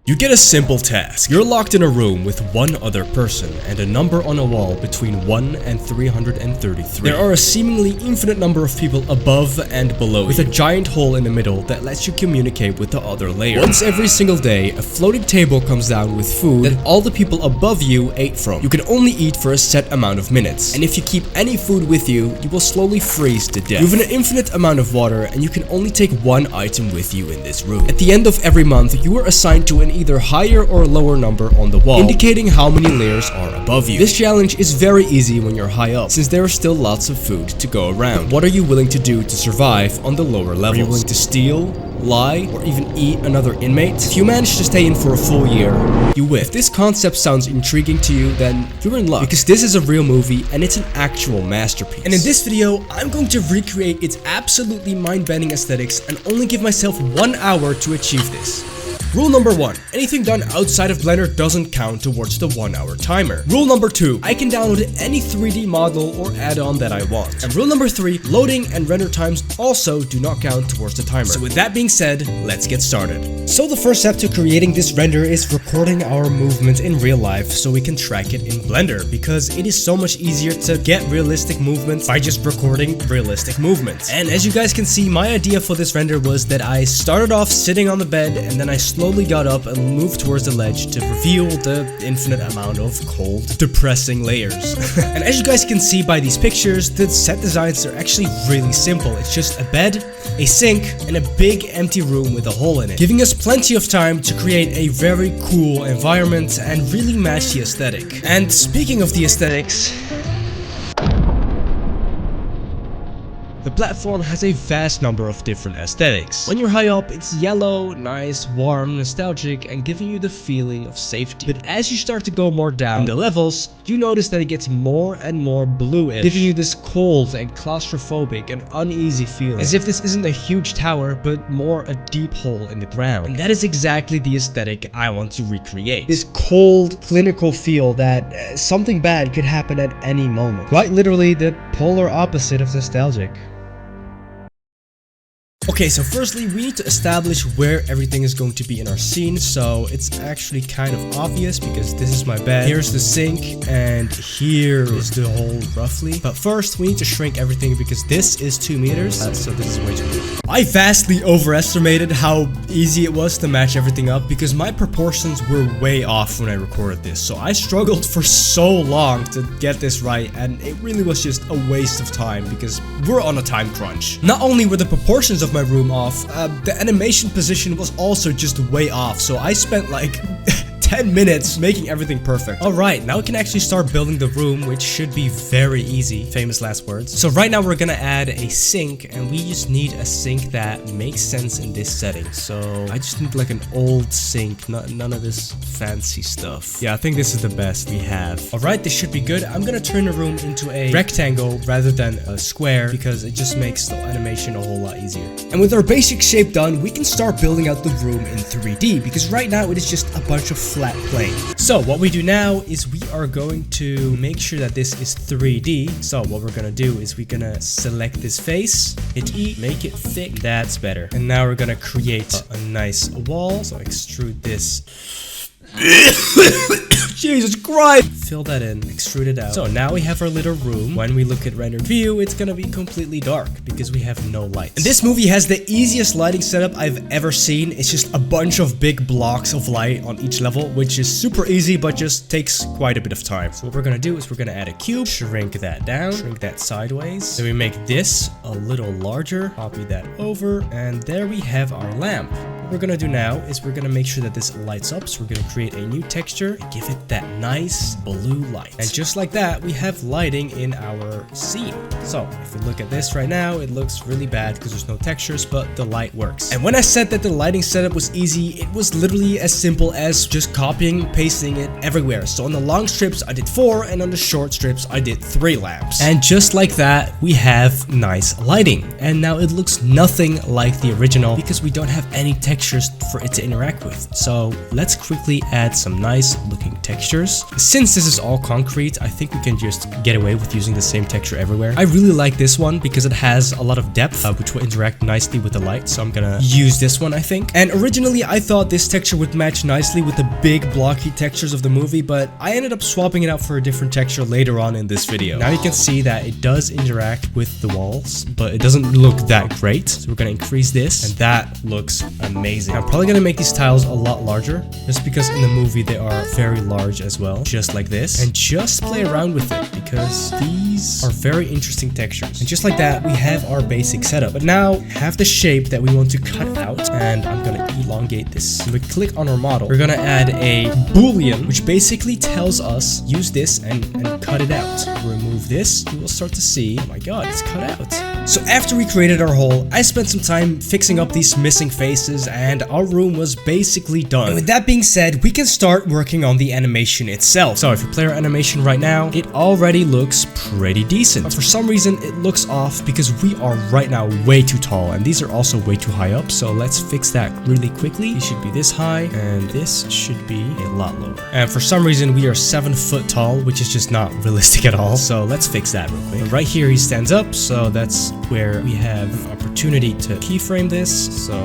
You get a simple task. You're locked in a room with one other person and a number on a wall between 1 and 333. There are a seemingly infinite number of people above and below with a giant hole in the middle that lets you communicate with the other layer. Once every single day, a floating table comes down with food that all the people above you ate from. You can only eat for a set amount of minutes, and if you keep any food with you, you will slowly freeze to death. You have an infinite amount of water, and you can only take one item with you in this room. At the end of every month, you are assigned to an either higher or lower number on the wall, indicating how many layers are above you. This challenge is very easy when you're high up, since there is still lots of food to go around. But what are you willing to do to survive on the lower levels? Are you willing to steal, lie, or even eat another inmate? If you manage to stay in for a full year, you win. If this concept sounds intriguing to you, then you're in luck, because this is a real movie and it's an actual masterpiece. And in this video, I'm going to recreate its absolutely mind-bending aesthetics and only give myself 1 hour to achieve this. Rule number 1. Anything done outside of Blender doesn't count towards the 1 hour timer. Rule number 2. I can download any 3D model or add-on that I want. And rule number 3. Loading and render times also do not count towards the timer. So with that being said, let's get started. So the first step to creating this render is recording our movement in real life so we can track it in Blender, because it is so much easier to get realistic movements by just recording realistic movements. And as you guys can see, my idea for this render was that I started off sitting on the bed and then I slowly got up and moved towards the ledge to reveal the infinite amount of cold, depressing layers. And as you guys can see by these pictures, the set designs are actually really simple. It's just a bed, a sink, and a big empty room with a hole in it, giving us plenty of time to create a very cool environment and really match the aesthetic. And speaking of the aesthetics, the platform has a vast number of different aesthetics. When you're high up, it's yellow, nice, warm, nostalgic, and giving you the feeling of safety. But as you start to go more down the levels, you notice that it gets more and more bluish, giving you this cold and claustrophobic and uneasy feeling, as if this isn't a huge tower, but more a deep hole in the ground. And that is exactly the aesthetic I want to recreate. This cold, clinical feel that something bad could happen at any moment. Quite literally the polar opposite of nostalgic. Okay, so firstly, we need to establish where everything is going to be in our scene, so it's actually kind of obvious because this is my bed, here's the sink, and here is the hole roughly. But first, we need to shrink everything because this is 2 meters, so this is way too big. I vastly overestimated how easy it was to match everything up because my proportions were way off when I recorded this, so I struggled for so long to get this right, and it really was just a waste of time because we're on a time crunch. Not only were the proportions of my room off, the animation position was also just way off, so I spent like 10 minutes making everything perfect. Alright, now we can actually start building the room, which should be very easy. Famous last words. So right now we're gonna add a sink, and we just need a sink that makes sense in this setting. So I just need like an old sink, none of this fancy stuff. Yeah, I think this is the best we have. Alright, this should be good. I'm gonna turn the room into a rectangle rather than a square because it just makes the animation a whole lot easier. And with our basic shape done, we can start building out the room in 3D because right now it is just a bunch of flat plane. So what we do now is we are going to make sure that this is 3D. So what we're gonna do is we're gonna select this face, hit E, make it thick. That's better. And now we're gonna create a nice wall. So extrude this. Jesus Christ! Fill that in, extrude it out. So now we have our little room. When we look at rendered view, it's gonna be completely dark because we have no lights. And this movie has the easiest lighting setup I've ever seen. It's just a bunch of big blocks of light on each level, which is super easy, but just takes quite a bit of time. So what we're gonna do is we're gonna add a cube, shrink that down, shrink that sideways. Then we make this a little larger, copy that over, and there we have our lamp. What we're gonna do now is we're gonna make sure that this lights up. So we're gonna create a new texture and give it that nice blue light. And just like that, we have lighting in our scene. So if we look at this right now, it looks really bad because there's no textures, but the light works. And when I said that the lighting setup was easy, it was literally as simple as just copying and pasting it everywhere. So on the long strips, I did 4, and on the short strips, I did 3 lamps. And just like that, we have nice lighting. And now it looks nothing like the original because we don't have any texture textures for it to interact with. So let's quickly add some nice looking textures. Since this is all concrete, I think we can just get away with using the same texture everywhere. I really like this one because it has a lot of depth, which will interact nicely with the light. So I'm gonna use this one, I think. And originally I thought this texture would match nicely with the big blocky textures of the movie, but I ended up swapping it out for a different texture later on in this video. Now you can see that it does interact with the walls, but it doesn't look that great. So we're gonna increase this, and that looks amazing. I'm probably gonna make these tiles a lot larger, just because in the movie they are very large as well, just like this. And just play around with it, because these are very interesting textures. And just like that, we have our basic setup. But now, have the shape that we want to cut out, and I'm gonna elongate this. When we click on our model, we're gonna add a boolean, which basically tells us, use this and cut it out. Remove this, you will start to see, oh my god, it's cut out. So after we created our hole, I spent some time fixing up these missing faces, and our room was basically done. And with that being said, we can start working on the animation itself. So if you play our animation right now, it already looks pretty decent. But for some reason, it looks off because we are right now way too tall, and these are also way too high up. So let's fix that really quickly. It should be this high, and this should be a lot lower. And for some reason, we are 7 foot tall, which is just not realistic at all. So let's fix that real quick. But right here, he stands up, so that's where we have an opportunity to keyframe this. So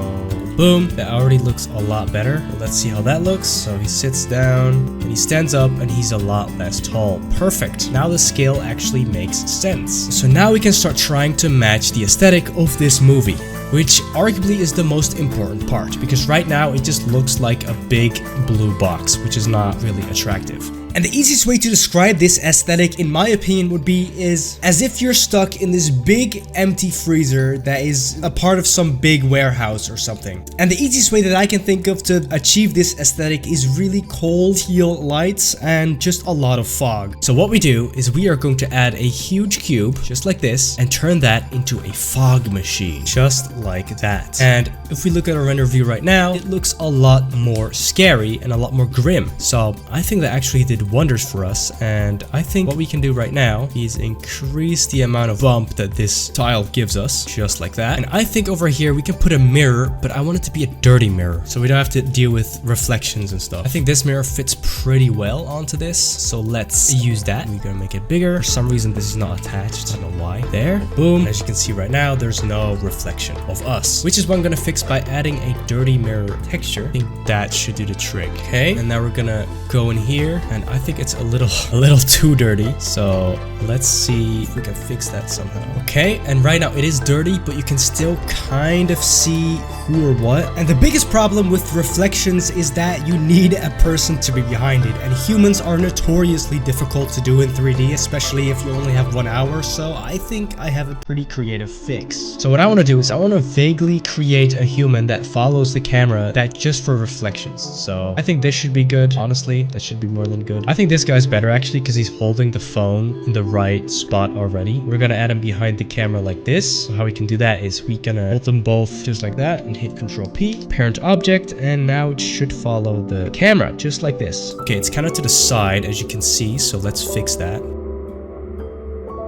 boom, that already looks a lot better. Let's see how that looks. So he sits down and he stands up and he's a lot less tall. Perfect. Now the scale actually makes sense. So now we can start trying to match the aesthetic of this movie, which arguably is the most important part, because right now it just looks like a big blue box, which is not really attractive. And the easiest way to describe this aesthetic, in my opinion, would be as if you're stuck in this big empty freezer that is a part of some big warehouse or something. And the easiest way that I can think of to achieve this aesthetic is really cold teal lights and just a lot of fog. So what we do is we are going to add a huge cube, just like this, and turn that into a fog machine, just like that. And if we look at our render view right now, it looks a lot more scary and a lot more grim. So I think that actually did wonders for us, and I think what we can do right now is increase the amount of bump that this tile gives us, just like that. And I think over here we can put a mirror, but I want it to be a dirty mirror, so we don't have to deal with reflections and stuff. I think this mirror fits pretty well onto this, so let's use that. We're gonna make it bigger. For some reason this is not attached, I don't know why. There, boom. As you can see right now, there's no reflection of us, which is what I'm gonna fix by adding a dirty mirror texture. I think that should do the trick. Okay, and now we're gonna go in here, and I think it's a little too dirty, so let's see if we can fix that somehow. Okay, and right now it is dirty, but you can still kind of see who or what. And the biggest problem with reflections is that you need a person to be behind it, and humans are notoriously difficult to do in 3D, especially if you only have 1 hour. So I think I have a pretty creative fix. So what I want to do is I want to vaguely create a human that follows the camera, that just for reflections. So I think this should be good. Honestly, that should be more than good. I think this guy's better actually, because he's holding the phone in the right spot already. We're gonna add him behind the camera like this. So how we can do that is we gonna hold them both just like that and hit Control P, parent object, and now it should follow the camera just like this. Okay, it's kind of to the side as you can see, so let's fix that.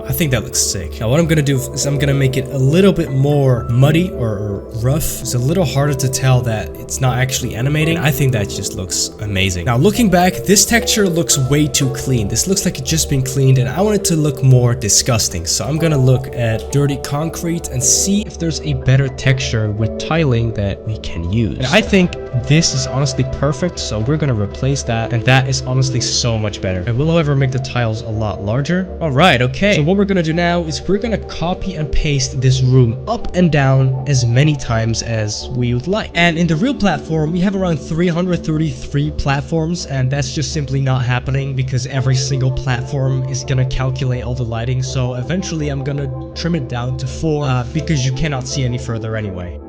I think that looks sick. Now what I'm gonna do is I'm gonna make it a little bit more muddy or rough. It's a little harder to tell that it's not actually animating. I think that just looks amazing. Now looking back, this texture looks way too clean. This looks like it's just been cleaned, and I want it to look more disgusting. So I'm gonna look at dirty concrete and see if there's a better texture with tiling that we can use. And I think this is honestly perfect, so we're gonna replace that, and that is honestly so much better. I will, however, make the tiles a lot larger. All right, okay. So what we're gonna do now is we're gonna copy and paste this room up and down as many times as we would like. And in the real platform, we have around 333 platforms, and that's just simply not happening because every single platform is gonna calculate all the lighting. So eventually I'm gonna trim it down to 4 because you cannot see any further anyway.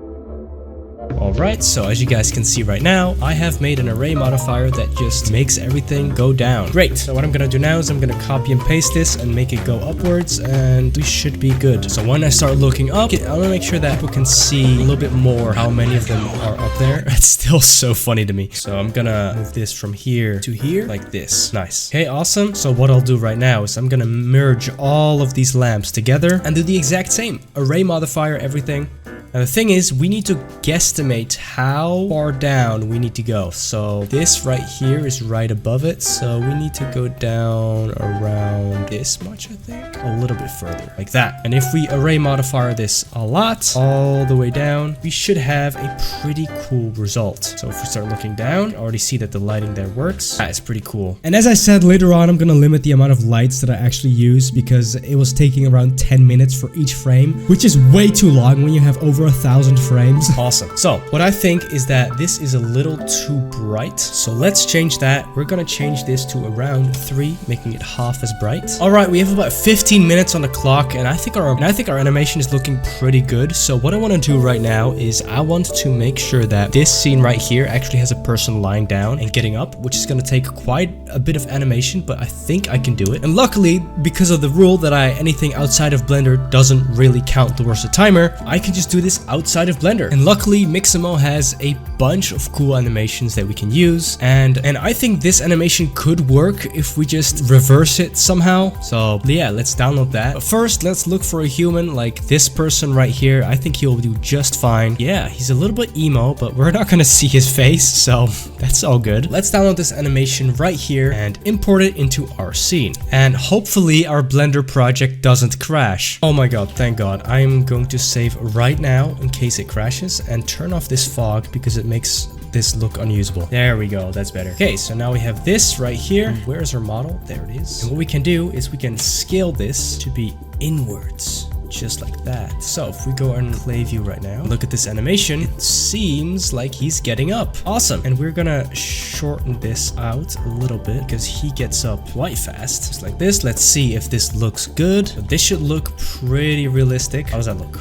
Alright, so as you guys can see right now, I have made an array modifier that just makes everything go down. Great, so what I'm gonna do now is I'm gonna copy and paste this and make it go upwards, and we should be good. So when I start looking up, I wanna make sure that people can see a little bit more how many of them are up there. It's still so funny to me. So I'm gonna move this from here to here, like this. Nice. Okay, awesome. So what I'll do right now is I'm gonna merge all of these lamps together and do the exact same. Array modifier, everything. Now the thing is, we need to guesstimate estimate how far down we need to go. So this right here is right above it. So we need to go down around this much, I think. A little bit further, like that. And if we array modifier this a lot, all the way down, we should have a pretty cool result. So if we start looking down, I already see that the lighting there works. That is pretty cool. And as I said, later on, I'm gonna limit the amount of lights that I actually use because it was taking around 10 minutes for each frame, which is way too long when you have over 1,000 frames. Awesome. So what I think is that this is a little too bright. So let's change that. We're gonna change this to around 3, making it half as bright. All right, we have about 15 minutes on the clock, and I think our animation is looking pretty good. So what I want to do right now is I want to make sure that this scene right here actually has a person lying down and getting up, which is going to take quite a bit of animation, but I think I can do it. And luckily, because of the rule that anything outside of Blender doesn't really count towards the timer, I can just do this outside of Blender. And luckily, Mixamo has a bunch of cool animations that we can use, and I think this animation could work if we just reverse it somehow. So yeah, let's download that. But first, let's look for a human like this person right here. I think he'll do just fine. Yeah, he's a little bit emo, but we're not gonna see his face, so that's all good. Let's download this animation right here and import it into our scene. And hopefully our Blender project doesn't crash. Oh my god, thank god. I'm going to save right now in case it crashes and turn off this fog because it makes this look unusable. There we go, that's better. Okay, so now we have this right here. Where's our model? There it is. And what we can do is we can scale this to be inwards, just like that. So if we go on play view right now, look at this animation, it seems like he's getting up. Awesome. And we're gonna shorten this out a little bit because he gets up quite fast, just like this. Let's see if this looks good. This should look pretty realistic. How does that look?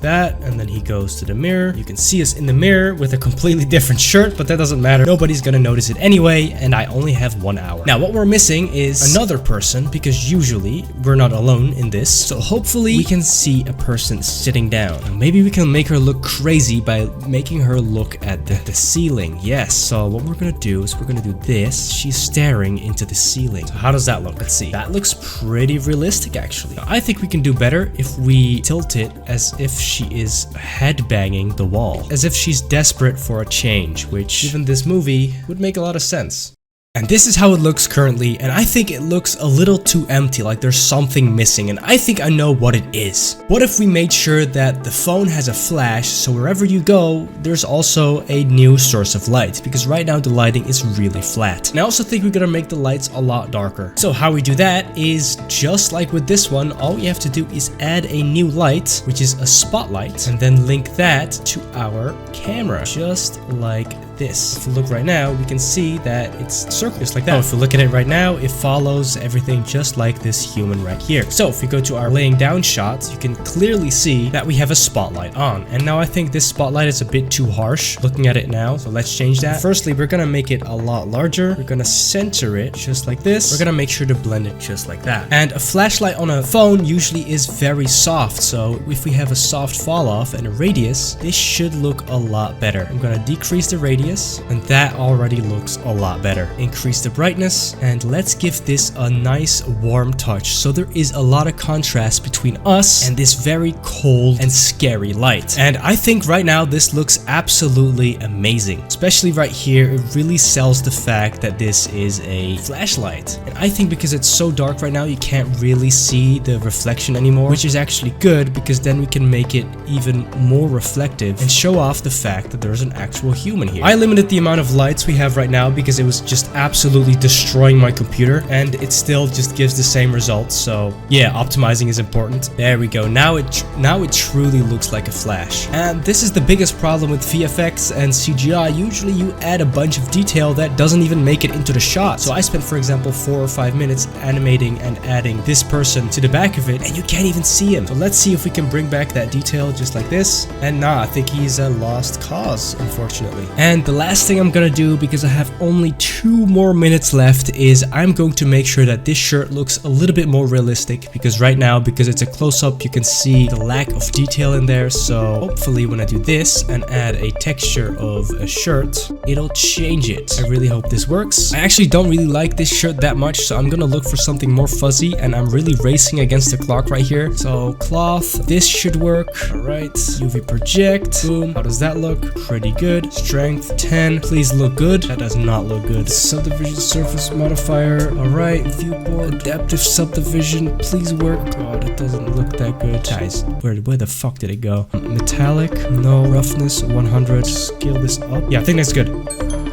That, and then he goes to the mirror. You can see us in the mirror with a completely different shirt, but that doesn't matter. Nobody's gonna notice it anyway, and I only have 1 hour. Now, what we're missing is another person, because usually we're not alone in this. So hopefully we can see a person sitting down. Now, maybe we can make her look crazy by making her look at the ceiling. Yes, so what we're gonna do is we're gonna do this. She's staring into the ceiling. So how does that look? Let's see. That looks pretty realistic, actually. Now, I think we can do better if we tilt it as if she is headbanging the wall, as if she's desperate for a change, which given this movie would make a lot of sense. And this is how it looks currently, and I think it looks a little too empty, like there's something missing, and I think I know what it is. What if we made sure that the phone has a flash, so wherever you go, there's also a new source of light, because right now the lighting is really flat. And I also think we're gonna make the lights a lot darker. So how we do that is, just like with this one, all we have to do is add a new light, which is a spotlight, and then link that to our camera, just like this. If we look right now, we can see that it's circled just like that. If we look at it right now, it follows everything just like this human right here. So if we go to our laying down shots, you can clearly see that we have a spotlight on. And now I think this spotlight is a bit too harsh looking at it now. So let's change that. Firstly, we're gonna make it a lot larger. We're gonna center it just like this. We're gonna make sure to blend it just like that. And a flashlight on a phone usually is very soft. So if we have a soft fall off and a radius, this should look a lot better. I'm gonna decrease the radius, and that already looks a lot better. Increase the brightness, and let's give this a nice warm touch, so there is a lot of contrast between us and this very cold and scary light. And I think right now this looks absolutely amazing, especially right here. It really sells the fact that this is a flashlight, and I think because it's so dark right now, you can't really see the reflection anymore, which is actually good, because then we can make it even more reflective and show off the fact that there's an actual human here. I limited the amount of lights we have right now because it was just absolutely destroying my computer, and it still just gives the same results. So yeah, optimizing is important. There we go. Now it truly looks like a flash. And this is the biggest problem with VFX and CGI. Usually you add a bunch of detail that doesn't even make it into the shot. So I spent, for example, 4 or 5 minutes animating and adding this person to the back of it, and you can't even see him. So let's see if we can bring back that detail just like this. And nah, I think he's a lost cause, unfortunately. And And the last thing I'm gonna do, because I have only 2 more minutes left, is I'm going to make sure that this shirt looks a little bit more realistic, because right now, because it's a close-up, you can see the lack of detail in there. So hopefully when I do this and add a texture of a shirt, it'll change it. I really hope this works. I actually don't really like this shirt that much, so I'm gonna look for something more fuzzy, and I'm really racing against the clock right here. So cloth, this should work. All right, UV project, boom. How does that look? Pretty good. Strength 10, please look good. That does not look good. Subdivision surface modifier, all right. Viewport, adaptive subdivision, please work. God, it doesn't look that good. Guys, where the fuck did it go? Metallic, no. Roughness 100. Scale this up. Yeah, I think that's good.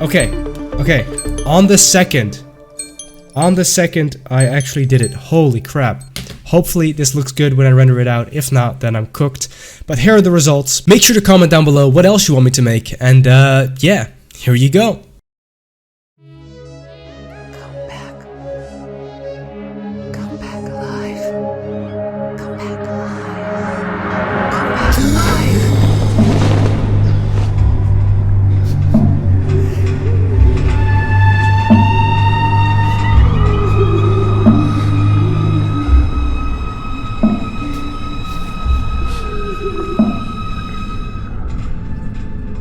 Okay, on the second, I actually did it. Holy crap. Hopefully this looks good when I render it out. If not, then I'm cooked. But here are the results. Make sure to comment down below what else you want me to make. And yeah, here you go.